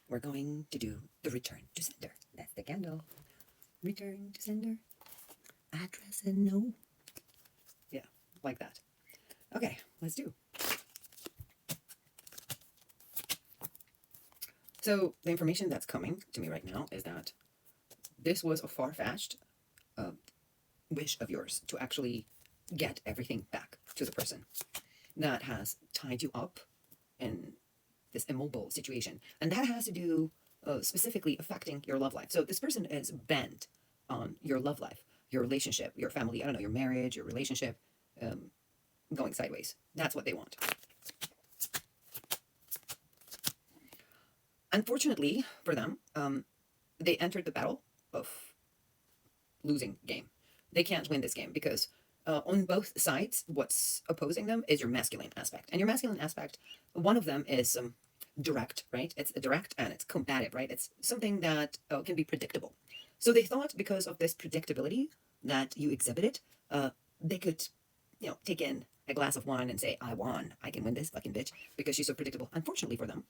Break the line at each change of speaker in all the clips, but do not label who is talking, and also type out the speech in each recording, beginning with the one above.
we're going to do the return to sender. That's the candle. Return to sender. Address and no. Yeah, like that. Okay, let's do. So the information that's coming to me right now is that this was a far-fetched wish of yours to actually get everything back to the person that has tied you up in this immobile situation. And that has to do specifically affecting your love life. So this person is bent on your love life, your relationship, your family, I don't know, your marriage, your relationship going sideways. That's what they want. Unfortunately for them, they entered the battle of losing game. They can't win this game because on both sides, what's opposing them is your masculine aspect. And your masculine aspect, one of them is direct, right? It's direct and it's combative, right? It's something that can be predictable. So they thought because of this predictability that you exhibited, they could, take in a glass of wine and say, I won. I can win this fucking bitch because she's so predictable. Unfortunately for them,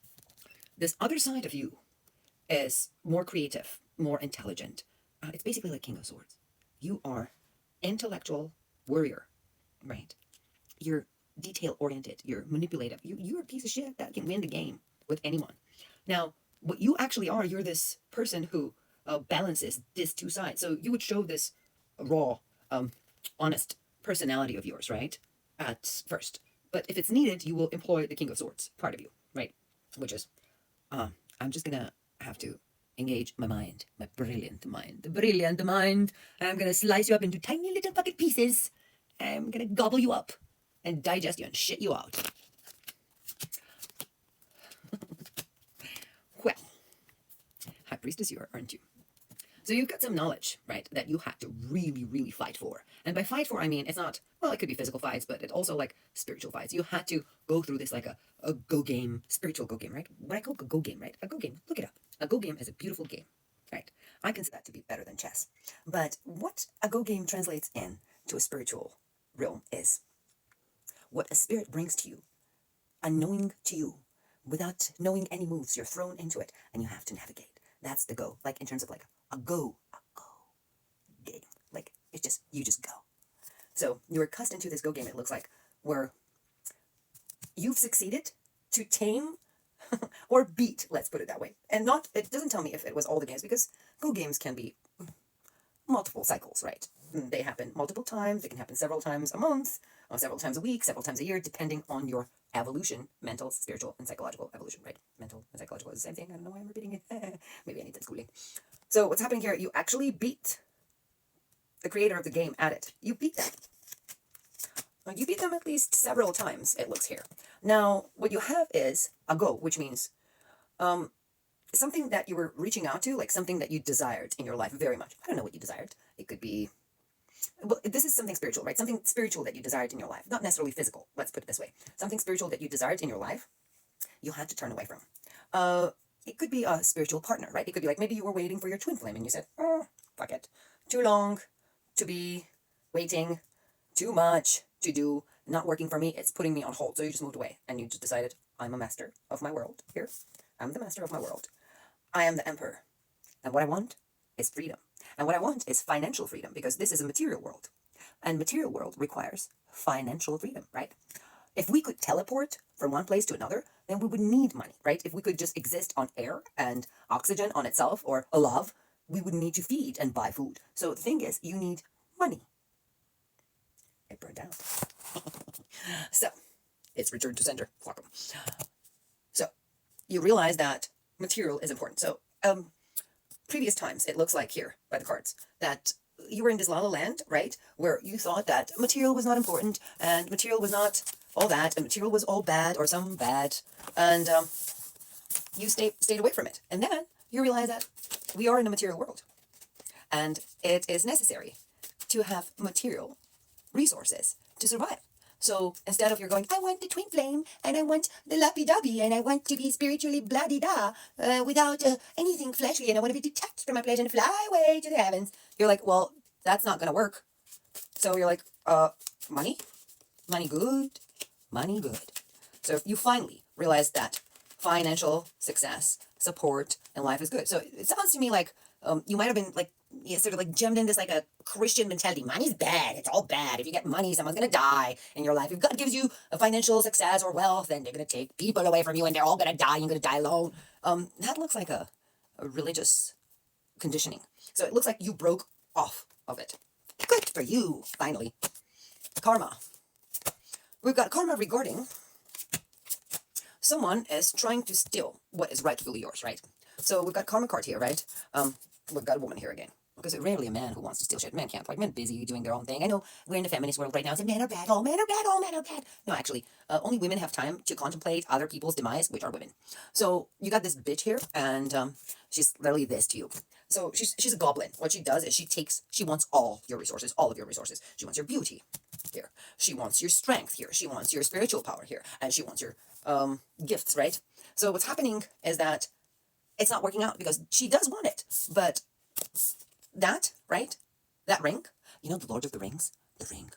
this other side of you is more creative, more intelligent. It's basically like King of Swords. You are intellectual warrior, right? You're detail-oriented. You're manipulative. You're a piece of shit that can win the game with anyone. Now, what you actually are, you're this person who balances these two sides. So you would show this raw, honest personality of yours, right? At first. But if it's needed, you will employ the King of Swords part of you, right? Which is, I'm just gonna have to engage my mind, my brilliant mind, the brilliant mind. I'm gonna slice you up into tiny little fucking pieces. I'm gonna gobble you up and digest you and shit you out. Well, High Priestess, you are, aren't you? So you've got some knowledge, right, that you had to really, really fight for. And by fight for, I mean, it's not, well, it could be physical fights, but it's also like spiritual fights. You had to go through this like a go game, spiritual go game, right? What I call a go game, right? A go game, look it up. A go game is a beautiful game, right? I consider that to be better than chess. But what a go game translates in to a spiritual realm is what a spirit brings to you, unknowing to you, without knowing any moves. You're thrown into it and you have to navigate. That's the go, like in terms of like a go game. Like it's just, you just go. So you're accustomed to this go game, it looks like, where you've succeeded to tame or beat, let's put it that way. And not, it doesn't tell me if it was all the games, because go games can be multiple cycles, right? They happen multiple times. They can happen several times a month, or several times a week, several times a year, depending on your evolution, mental, spiritual, and psychological evolution, right? Mental and psychological is the same thing. I don't know why I'm repeating it. Maybe I need some schooling. So what's happening here, you actually beat the creator of the game at it. You beat them. You beat them at least several times, it looks here. Now, what you have is a go, which means something that you were reaching out to, like something that you desired in your life very much. I don't know what you desired. It could be, well, this is something spiritual, right? Something spiritual that you desired in your life. Not necessarily physical, let's put it this way. Something spiritual that you desired in your life, you had to turn away from. It could be a spiritual partner, right? It could be like maybe you were waiting for your twin flame and you said, oh, fuck it. Too long to be waiting, too much to do, not working for me, it's putting me on hold. So you just moved away and you just decided, I'm a master of my world here. I'm the master of my world. I am the emperor. And what I want is freedom. And what I want is financial freedom, because this is a material world. And material world requires financial freedom, right? If we could teleport from one place to another, then we would need money, right? If we could just exist on air and oxygen on itself, or a love, we would need to feed and buy food. So the thing is, you need money. It burned out. So, it's return to sender. Fuck 'em. So, you realize that material is important. So, previous times, it looks like here, by the cards, that you were in this la la land, right? Where you thought that material was not important, and material was not all that, and material was all bad, or some bad, and you stayed away from it. And then, you realize that we are in a material world, and it is necessary to have material resources to survive. So instead of you're going, I want the twin flame, and I want the lappy-dubby, and I want to be spiritually bloody-da, without anything fleshly, and I want to be detached from my place and fly away to the heavens. You're like, well, that's not going to work. So you're like, money? Money good? Money good. So you finally realize that financial success, support, and life is good. So it sounds to me like you might have been like, sort of like gemmed in this like a Christian mentality. Money's bad. It's all bad. If you get money, someone's going to die in your life. If God gives you a financial success or wealth, then they're going to take people away from you and they're all going to die. You're going to die alone. That looks like a religious conditioning. So it looks like you broke off of it. Good for you, finally. Karma. We've got karma regarding someone is trying to steal what is rightfully yours, right? So we've got karma card here, right? We've got a woman here again. Because it's rarely a man who wants to steal shit. Men can't. Like, men busy doing their own thing. I know we're in the feminist world right now. So men are bad. All men are bad. All men are bad. No, actually, only women have time to contemplate other people's demise, which are women. So you got this bitch here, and she's literally this to you. So she's a goblin. What she does is she wants all your resources, all of your resources. She wants your beauty here. She wants your strength here. She wants your spiritual power here. And she wants your gifts, right? So what's happening is that it's not working out because she does want it. But that, right? That ring, you know, the Lord of the Rings, the ring,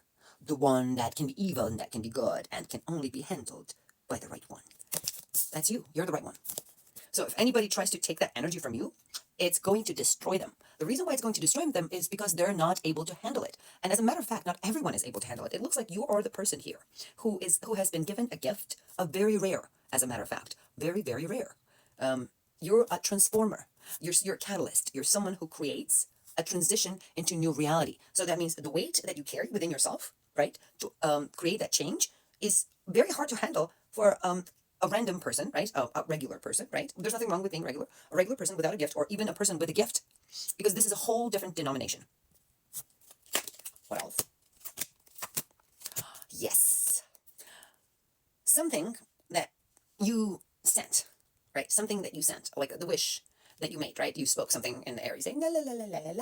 the one that can be evil and that can be good and can only be handled by the right one. That's you. You're the right one. So if anybody tries to take that energy from you, it's going to destroy them. The reason why it's going to destroy them is because they're not able to handle it. And as a matter of fact, not everyone is able to handle it. It looks like you are the person here who has been given a gift of very rare, as a matter of fact, very, very rare. You're a transformer. You're a catalyst. You're someone who creates a transition into new reality. So that means the weight that you carry within yourself, right, to create that change is very hard to handle for a random person, right, a regular person, right? There's nothing wrong with being regular. A regular person without a gift, or even a person with a gift, because this is a whole different denomination. What else? Yes. Something that you sent, right? Something that you sent, like the wish that you made, right? You spoke something in the air, you say, la la la la la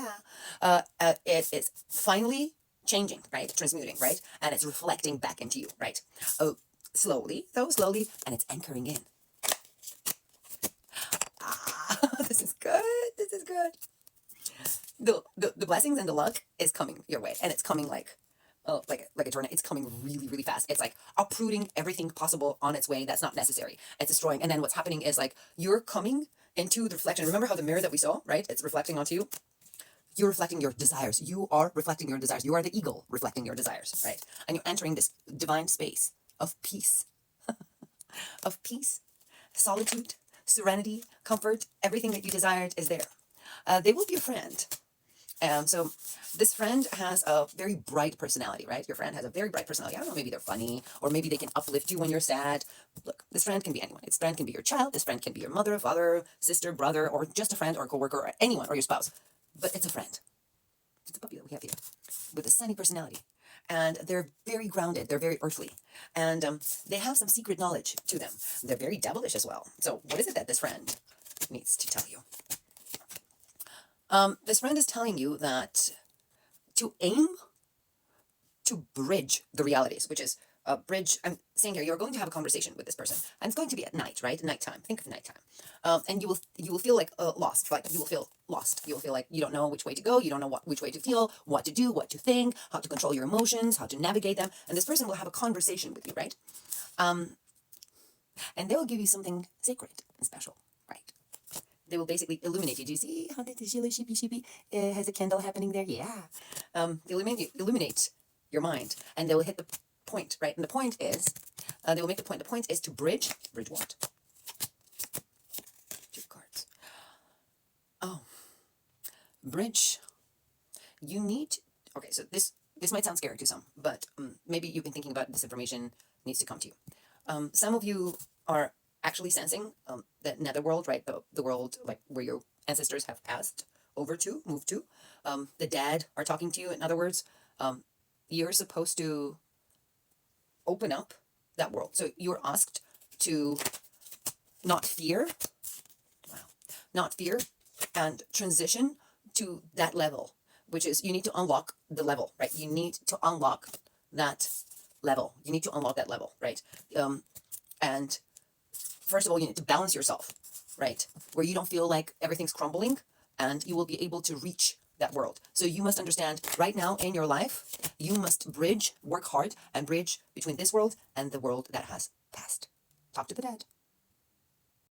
la. It is finally changing, right? Transmuting, right? And it's reflecting back into you, right? Oh, slowly, and it's anchoring in. This is good. This is good. The blessings and the luck is coming your way, and it's coming like a tornado. It's coming really, really fast. It's like uprooting everything possible on its way that's not necessary. It's destroying. And then what's happening is like you're coming into the reflection. Remember how the mirror that we saw, right? It's reflecting onto you. You're reflecting your desires. You are reflecting your desires. You are the eagle reflecting your desires, right? And you're entering this divine space of peace, of peace, solitude, serenity, comfort. Everything that you desired is there. They will be a friend. So this friend has a very bright personality, right? Your friend has a very bright personality. I don't know, maybe they're funny, or maybe they can uplift you when you're sad. Look, this friend can be anyone. This friend can be your child. This friend can be your mother, father, sister, brother, or just a friend or a coworker, or anyone, or your spouse. But it's a friend. It's a puppy that we have here with a sunny personality. And they're very grounded. They're very earthly. And they have some secret knowledge to them. They're very devilish as well. So what is it that this friend needs to tell you? This friend is telling you that to aim to bridge the realities, which is a bridge. I'm saying here, you're going to have a conversation with this person, and it's going to be at night, right? Nighttime. Think of nighttime. And you will feel like lost. Like you will feel lost. You will feel like you don't know which way to go. You don't know which way to feel, what to do, what to think, how to control your emotions, how to navigate them. And this person will have a conversation with you, right? And they will give you something sacred and special, right? They will basically illuminate you. Do you see how the sheepy has a candle happening there? Yeah. They illuminate your mind, and they will hit the point, right? And the point is, they will make the point. The point is to bridge what? Two cards. Oh, bridge. You need. Okay, so this might sound scary to some, but maybe you've been thinking about this information needs to come to you. Some of you are actually sensing the netherworld, right? The world like where your ancestors have passed over to, moved to. The dead are talking to you. In other words, you're supposed to open up that world. So you're asked to not fear, and transition to that level, which is you need to unlock the level, right? You need to unlock that level. You need to unlock that level, right? And first of all, you need to balance yourself, right? Where you don't feel like everything's crumbling, and you will be able to reach that world. So you must understand right now in your life, you must work hard and bridge between this world and the world that has passed. Talk to the dead.